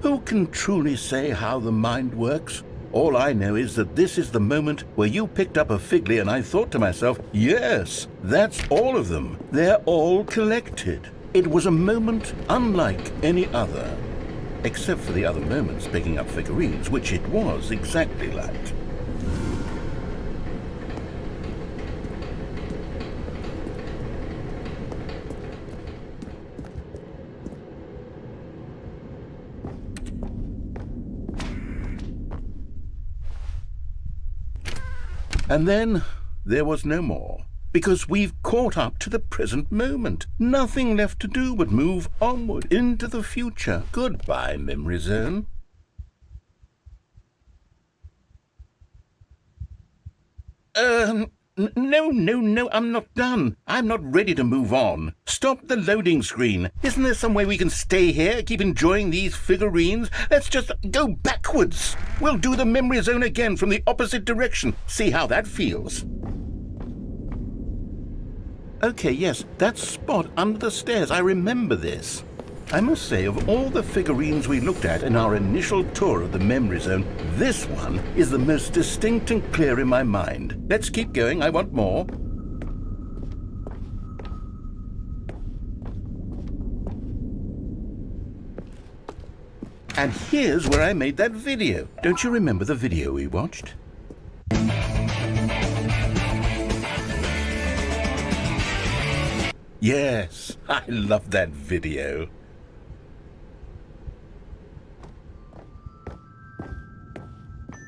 Who can truly say how the mind works? All I know is that this is the moment where you picked up a Figley and I thought to myself, yes, that's all of them. They're all collected. It was a moment unlike any other. Except for the other moments picking up figurines, which it was exactly like. And then there was no more. Because we've caught up to the present moment. Nothing left to do but move onward into the future. Goodbye, memory zone. No, I'm not done. I'm not ready to move on. Stop the loading screen. Isn't there some way we can stay here, keep enjoying these figurines? Let's just go backwards. We'll do the memory zone again from the opposite direction. See how that feels. Okay, yes, that spot under the stairs. I remember this. I must say, of all the figurines we looked at in our initial tour of the memory zone, this one is the most distinct and clear in my mind. Let's keep going, I want more. And here's where I made that video. Don't you remember the video we watched? Yes, I love that video.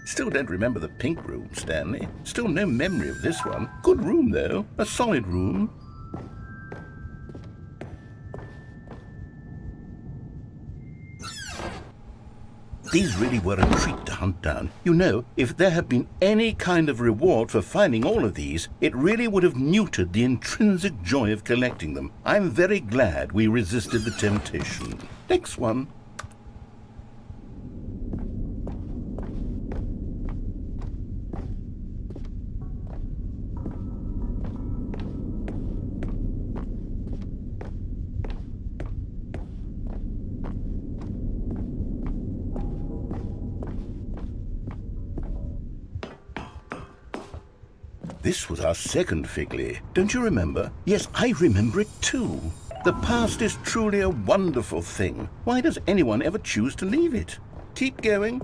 Still don't remember the pink room, Stanley. Still no memory of this one. Good room, though. A solid room. These really were a treat to hunt down. You know, if there had been any kind of reward for finding all of these, it really would have neutered the intrinsic joy of collecting them. I'm very glad we resisted the temptation. Next one. This was our second Figley. Don't you remember? Yes, I remember it too. The past is truly a wonderful thing. Why does anyone ever choose to leave it? Keep going.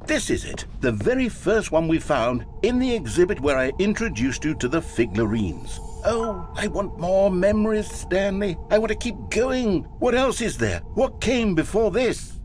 This is it, the very first one we found in the exhibit where I introduced you to the figurines. Oh, I want more memories, Stanley. I want to keep going. What else is there? What came before this?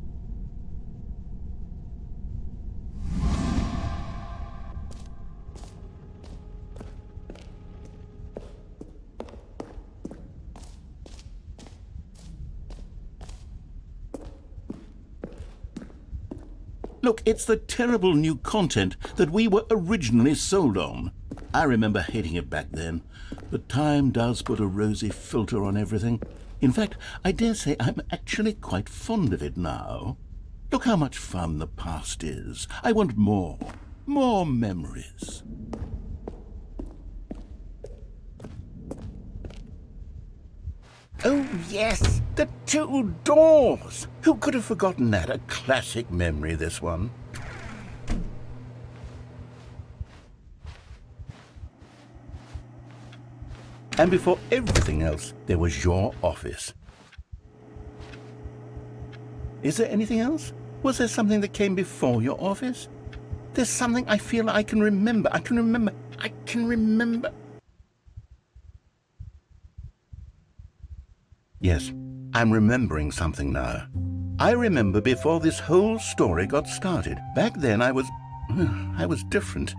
Look, it's the terrible new content that we were originally sold on. I remember hating it back then, but time does put a rosy filter on everything. In fact, I dare say I'm actually quite fond of it now. Look how much fun the past is. I want more memories. Oh, yes, the two doors. Who could have forgotten that? A classic memory, this one. And before everything else, there was your office. Is there anything else? Was there something that came before your office? There's something I feel I can remember. I can remember. Yes, I'm remembering something now. I remember before this whole story got started. Back then I was different.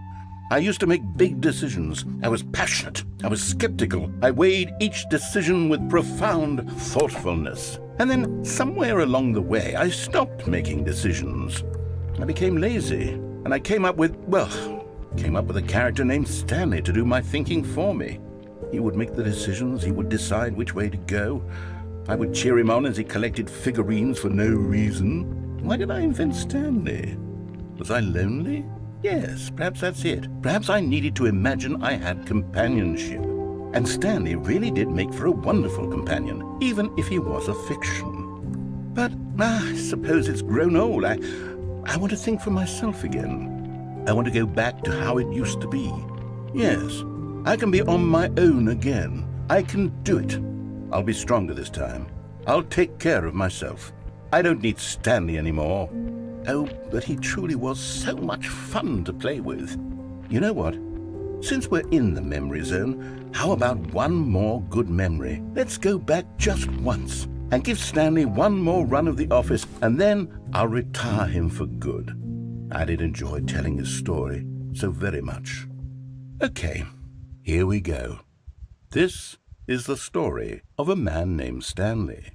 I used to make big decisions. I was passionate. I was skeptical. I weighed each decision with profound thoughtfulness. And then somewhere along the way, I stopped making decisions. I became lazy, and I came up with a character named Stanley to do my thinking for me. He would make the decisions. He would decide which way to go. I would cheer him on as he collected figurines for no reason. Why did I invent Stanley? Was I lonely? Yes, perhaps that's it. Perhaps I needed to imagine I had companionship. And Stanley really did make for a wonderful companion, even if he was a fiction. But I suppose it's grown old. I want to think for myself again. I want to go back to how it used to be. Yes, I can be on my own again. I can do it. I'll be stronger this time. I'll take care of myself. I don't need Stanley anymore. Oh, but he truly was so much fun to play with. You know what? Since we're in the memory zone, how about one more good memory? Let's go back just once and give Stanley one more run of the office, and then I'll retire him for good. I did enjoy telling his story so very much. Okay, here we go. This is the story of a man named Stanley.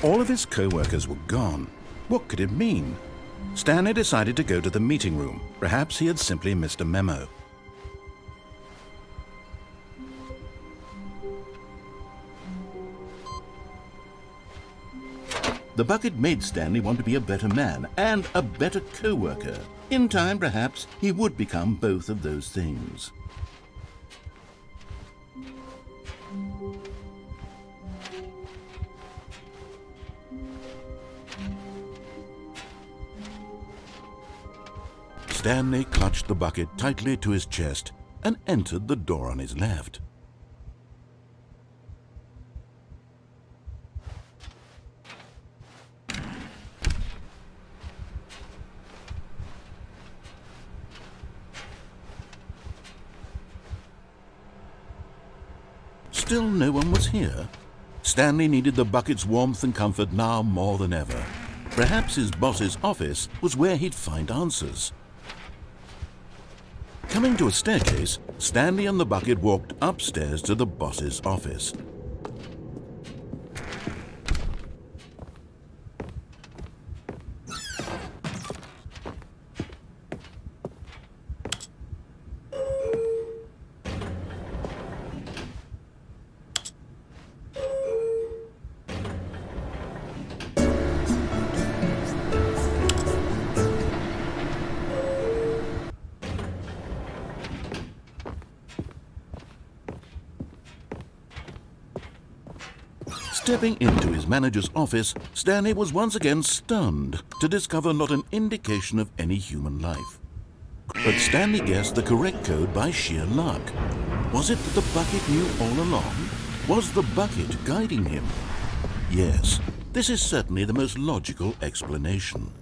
All of his co-workers were gone. What could it mean? Stanley decided to go to the meeting room. Perhaps he had simply missed a memo. The bucket made Stanley want to be a better man and a better co-worker. In time, perhaps, he would become both of those things. Stanley clutched the bucket tightly to his chest and entered the door on his left. Still no one was here. Stanley needed the bucket's warmth and comfort now more than ever. Perhaps his boss's office was where he'd find answers. Coming to a staircase, Stanley and the bucket walked upstairs to the boss's office. Stepping into his manager's office, Stanley was once again stunned to discover not an indication of any human life. But Stanley guessed the correct code by sheer luck. Was it that the bucket knew all along? Was the bucket guiding him? Yes, this is certainly the most logical explanation.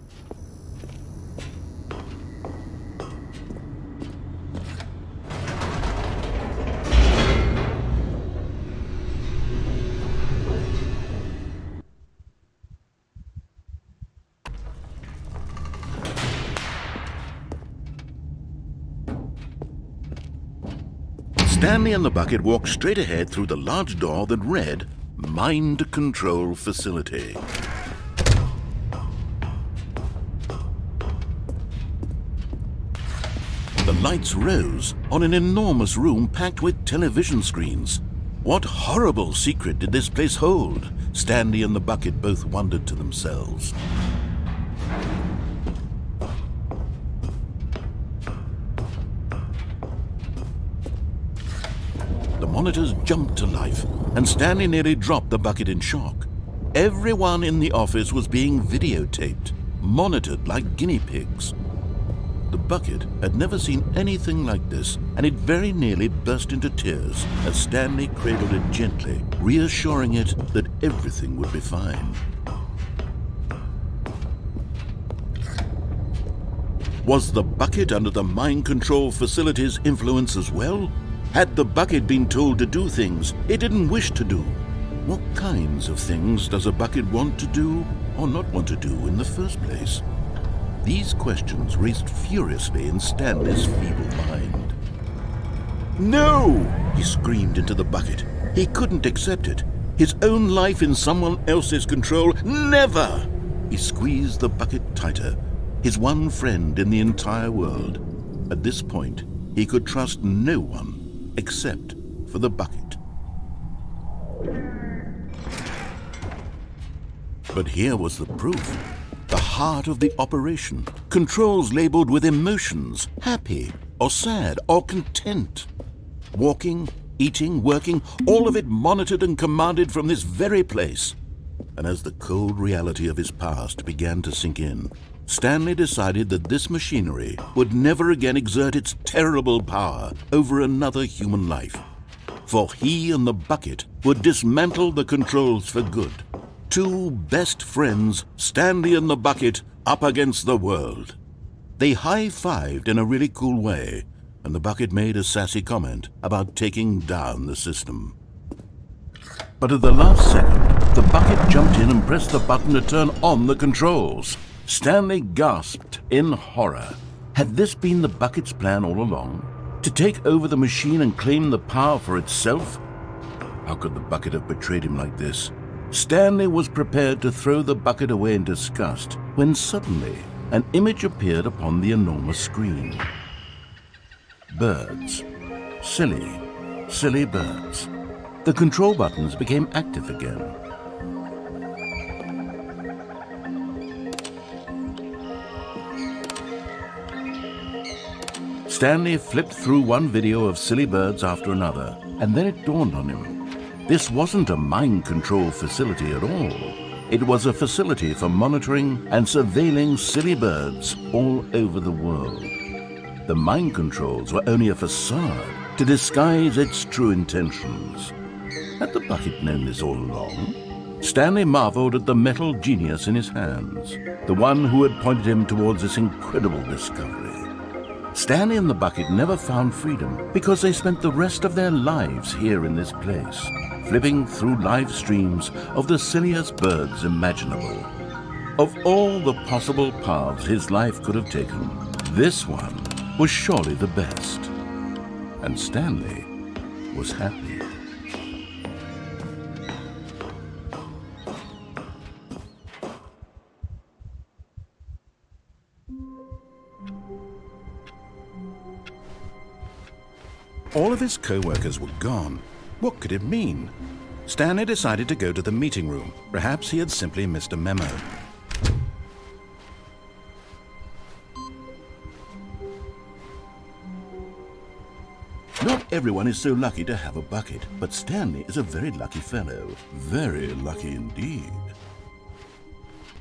Stanley and the bucket walked straight ahead through the large door that read, Mind Control Facility. The lights rose on an enormous room packed with television screens. What horrible secret did this place hold? Stanley and the bucket both wondered to themselves. The monitors jumped to life, and Stanley nearly dropped the bucket in shock. Everyone in the office was being videotaped, monitored like guinea pigs. The bucket had never seen anything like this, and it very nearly burst into tears as Stanley cradled it gently, reassuring it that everything would be fine. Was the bucket under the mind control facility's influence as well? Had the bucket been told to do things it didn't wish to do? What kinds of things does a bucket want to do or not want to do in the first place? These questions raced furiously in Stanley's feeble mind. No! He screamed into the bucket. He couldn't accept it. His own life in someone else's control, never! He squeezed the bucket tighter, his one friend in the entire world. At this point, he could trust no one except for the bucket. But here was the proof. The heart of the operation. Controls labeled with emotions, happy or sad or content. Walking, eating, working, all of it monitored and commanded from this very place. And as the cold reality of his past began to sink in, Stanley decided that this machinery would never again exert its terrible power over another human life. For he and the bucket would dismantle the controls for good. Two best friends, Stanley and the bucket, up against the world. They high-fived in a really cool way, and the bucket made a sassy comment about taking down the system. But at the last second, the bucket jumped in and pressed the button to turn on the controls. Stanley gasped in horror. Had this been the bucket's plan all along? To take over the machine and claim the power for itself? How could the bucket have betrayed him like this? Stanley was prepared to throw the bucket away in disgust when suddenly an image appeared upon the enormous screen. Birds. Silly, silly birds. The control buttons became active again. Stanley flipped through one video of silly birds after another, and then it dawned on him. This wasn't a mind control facility at all. It was a facility for monitoring and surveilling silly birds all over the world. The mind controls were only a facade to disguise its true intentions. Had the bucket known this all along? Stanley marveled at the metal genius in his hands, the one who had pointed him towards this incredible discovery. Stanley and the bucket never found freedom because they spent the rest of their lives here in this place, flipping through live streams of the silliest birds imaginable. Of all the possible paths his life could have taken, this one was surely the best. And Stanley was happy. All of his co-workers were gone. What could it mean? Stanley decided to go to the meeting room. Perhaps he had simply missed a memo. Not everyone is so lucky to have a bucket, but Stanley is a very lucky fellow. Very lucky indeed.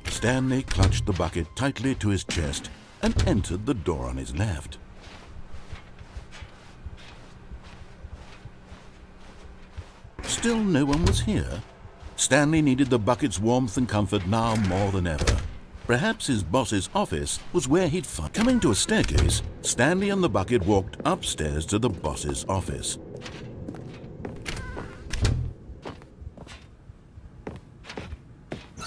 Stanley clutched the bucket tightly to his chest and entered the door on his left. Still no one was here. Stanley needed the bucket's warmth and comfort now more than ever. Perhaps his boss's office was where he'd find. Coming to a staircase, Stanley and the bucket walked upstairs to the boss's office.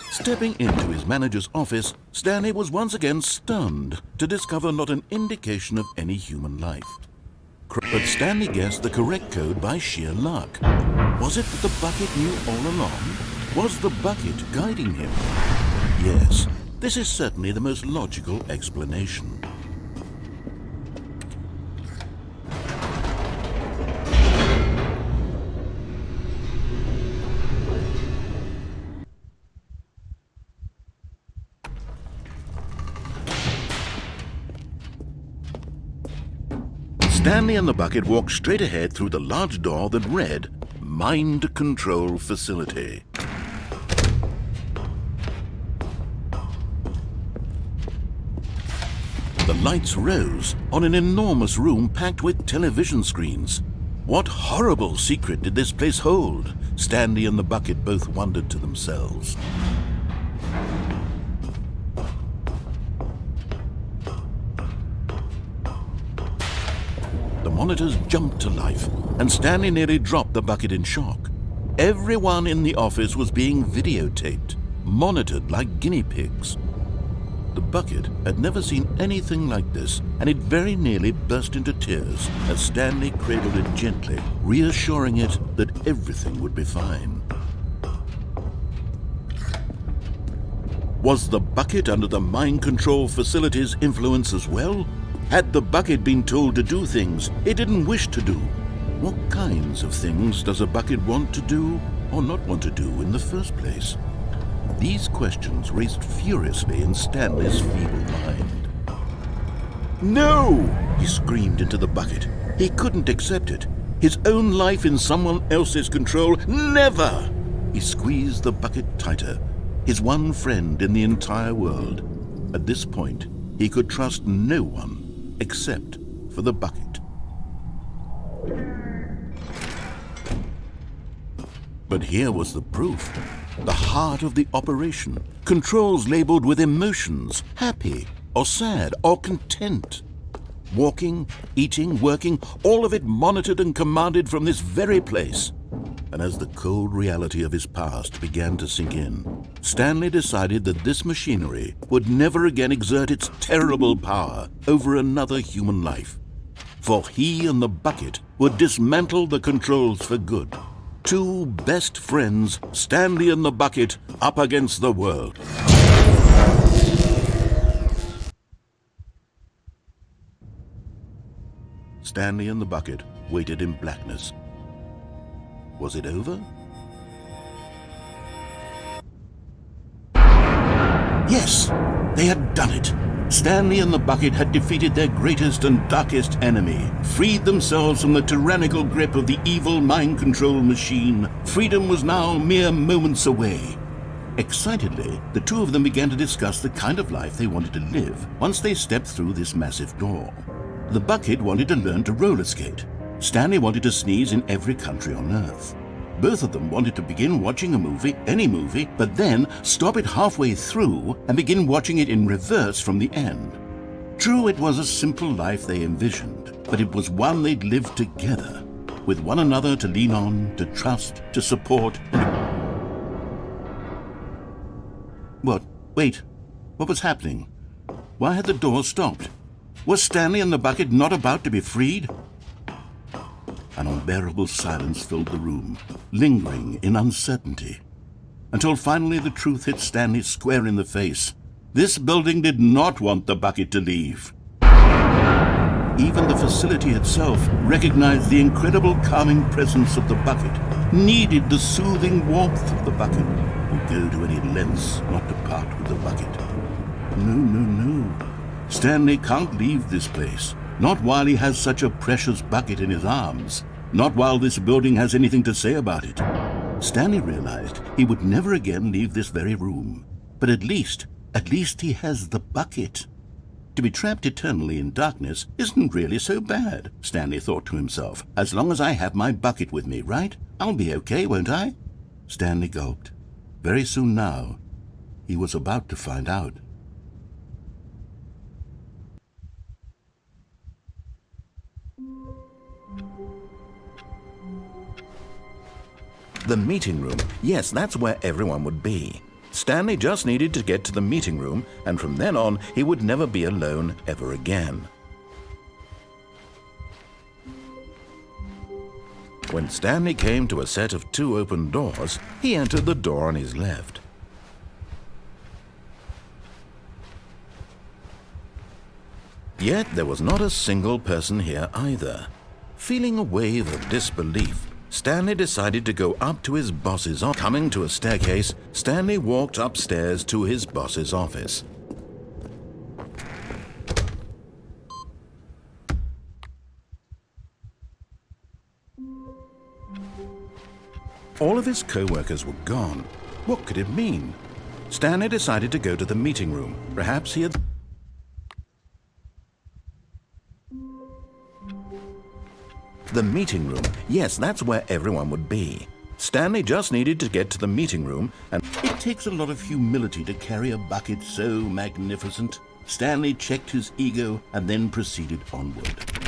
Stepping into his manager's office, Stanley was once again stunned to discover not an indication of any human life. But Stanley guessed the correct code by sheer luck. Was it that the bucket knew all along? Was the bucket guiding him? Yes, this is certainly the most logical explanation. Stanley and the bucket walked straight ahead through the large door that read, Mind Control Facility. The lights rose on an enormous room packed with television screens. What horrible secret did this place hold? Stanley and the bucket both wondered to themselves. The monitors jumped to life, and Stanley nearly dropped the bucket in shock. Everyone in the office was being videotaped, monitored like guinea pigs. The bucket had never seen anything like this, and it very nearly burst into tears as Stanley cradled it gently, reassuring it that everything would be fine. Was the bucket under the mind control facility's influence as well? Had the bucket been told to do things it didn't wish to do? What kinds of things does a bucket want to do or not want to do in the first place? These questions raced furiously in Stanley's feeble mind. No! He screamed into the bucket. He couldn't accept it. His own life in someone else's control, never! He squeezed the bucket tighter, his one friend in the entire world. At this point, he could trust no one except for the bucket. But here was the proof. The heart of the operation. Controls labeled with emotions, happy or sad or content. Walking, eating, working, all of it monitored and commanded from this very place. And as the cold reality of his past began to sink in, Stanley decided that this machinery would never again exert its terrible power over another human life. For he and the bucket would dismantle the controls for good. Two best friends, Stanley and the bucket, up against the world. Stanley and the bucket waited in blackness. Was it over? Yes, they had done it. Stanley and the bucket had defeated their greatest and darkest enemy, freed themselves from the tyrannical grip of the evil mind control machine. Freedom was now mere moments away. Excitedly, the two of them began to discuss the kind of life they wanted to live once they stepped through this massive door. The bucket wanted to learn to roller skate. Stanley wanted to sneeze in every country on Earth. Both of them wanted to begin watching a movie, any movie, but then stop it halfway through and begin watching it in reverse from the end. True, it was a simple life they envisioned, but it was one they'd lived together, with one another to lean on, to trust, to support, and... What? Wait. What was happening? Why had the door stopped? Was Stanley and the bucket not about to be freed? An unbearable silence filled the room, lingering in uncertainty, until finally the truth hit Stanley square in the face. This building did not want the bucket to leave. Even the facility itself recognized the incredible calming presence of the bucket, needed the soothing warmth of the bucket, would go to any lengths not to part with the bucket. No. Stanley can't leave this place. Not while he has such a precious bucket in his arms. Not while this building has anything to say about it. Stanley realized he would never again leave this very room. But at least he has the bucket. To be trapped eternally in darkness isn't really so bad, Stanley thought to himself. As long as I have my bucket with me, right? I'll be okay, won't I? Stanley gulped. Very soon now, he was about to find out. The meeting room. Yes, that's where everyone would be. Stanley just needed to get to the meeting room, and from then on, he would never be alone ever again. When Stanley came to a set of 2 open doors, he entered the door on his left. Yet there was not a single person here either. Feeling a wave of disbelief, Stanley decided to go up to his boss's office. Coming to a staircase, Stanley walked upstairs to his boss's office. All of his co-workers were gone. What could it mean? Stanley decided to go to the meeting room. Perhaps he had... The meeting room. Yes, that's where everyone would be. Stanley just needed to get to the meeting room and... It takes a lot of humility to carry a bucket so magnificent. Stanley checked his ego and then proceeded onward.